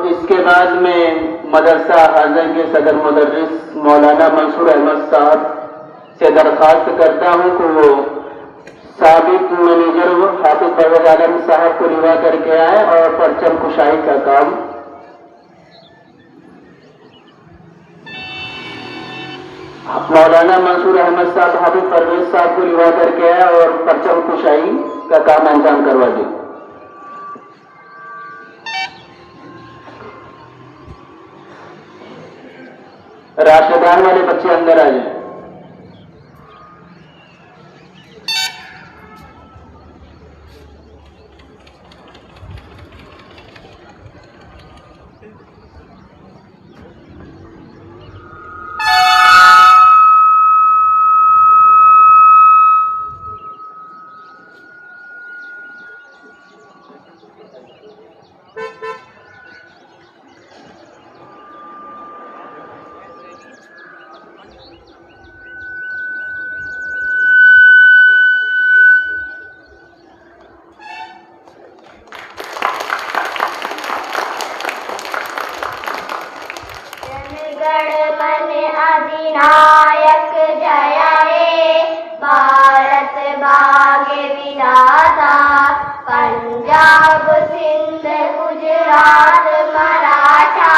इसके बाद में मदरसा हाज़िर के सदर मुदर्रिस मौलाना मंसूर अहमद साहब से दरख्वास्त करता हूं कि वो साबिक मैनेजर हाफिज परवेज आलम साहब को रिवा करके आए और परचम कुशाई का काम मौलाना मंसूर अहमद साहब हाफिज परवेज साहब को रिवा करके आए और परचम कुशाई का काम अंजाम करवा दे। राष्ट्रगान वाले बच्चे अंदर आ जाए। अधिनायक जय हे भारत भाग्य विधाता, पंजाब सिंध गुजरात मराठा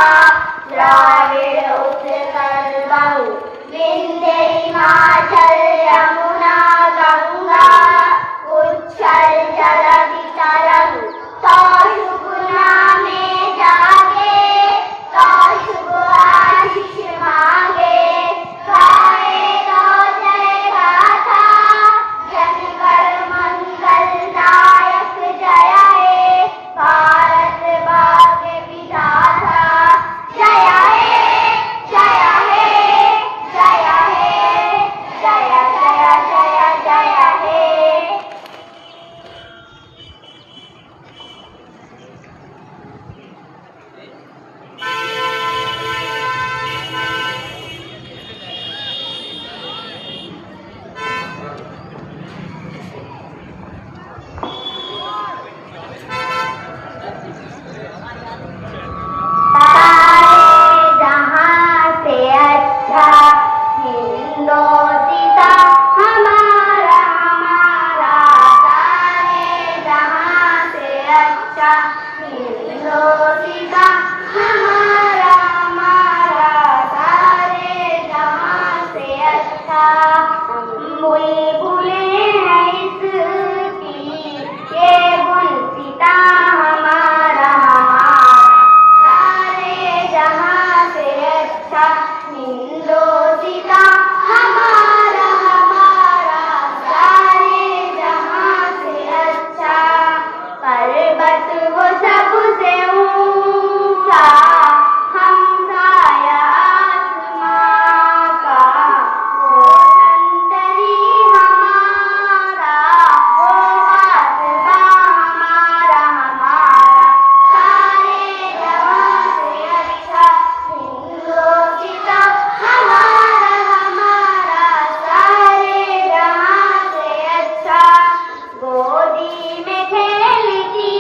द्राविड़ उत्कल बंग विंध्य हिमाचल यमुना गंगा उच्छल जलधि तरंग, तो शुभ नामे जागे तो शुभ आशीष मांगे, गाए तो जय गाथा जनगण मंगल नायक जय हे भारत भाग्य विधाता, जय हे जय हे जय हे जय जय जय जय हे। जहाँ से अच्छा हिंदोसिता हमारा हमारा, सारे जहाँ से अच्छा हिंदोसिता हमारा हमारा, सारे जहाँ से अच्छा। हम बुलबुलें हैं इसकी ये गुलसिता हमारा हमारा, सारे जहाँ से अच्छा हिंदोसिता हमारा हमारा, सारे जहाँ से अच्छा। पर्वत वो सबसे ऊंचा हमसाया आसमां का, वो संतरी हमारा वो आसमां हमारा हमारा, सारे जहाँ से अच्छा हिंदोसिता हमारा हमारा, सारे जहाँ से अच्छा। गोदी में खेलती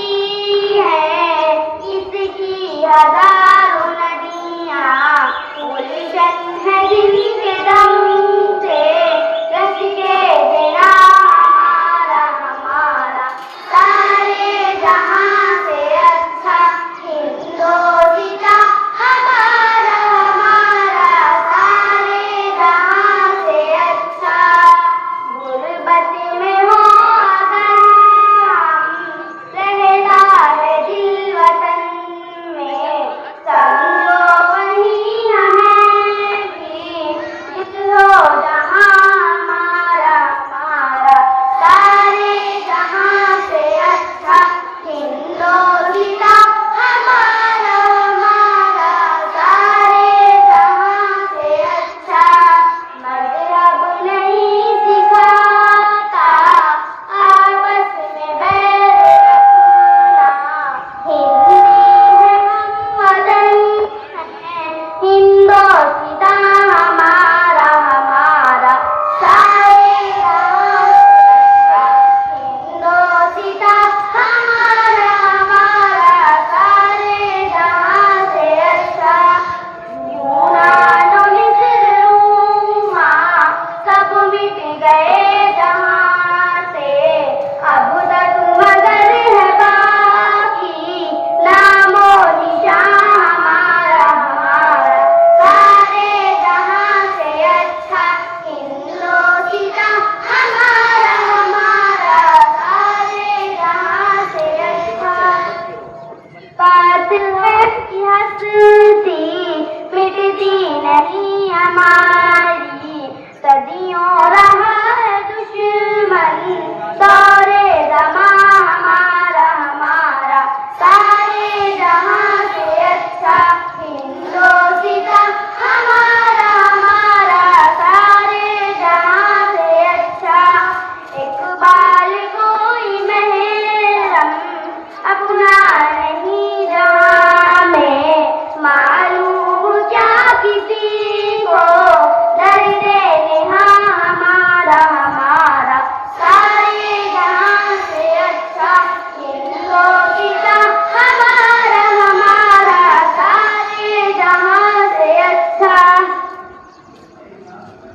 है इसकी हजारों नदियाँ, उलझन है जिनके दम से रस के बिना हमारा हमारा, सारे जहाँ से अच्छा हिंदोसिता हमारा हमारा, सारे जहाँ से अच्छा। गुर्बत में हो अगर हम रहता है दिल वतन में, की हस्ती मिटती नहीं हमारी।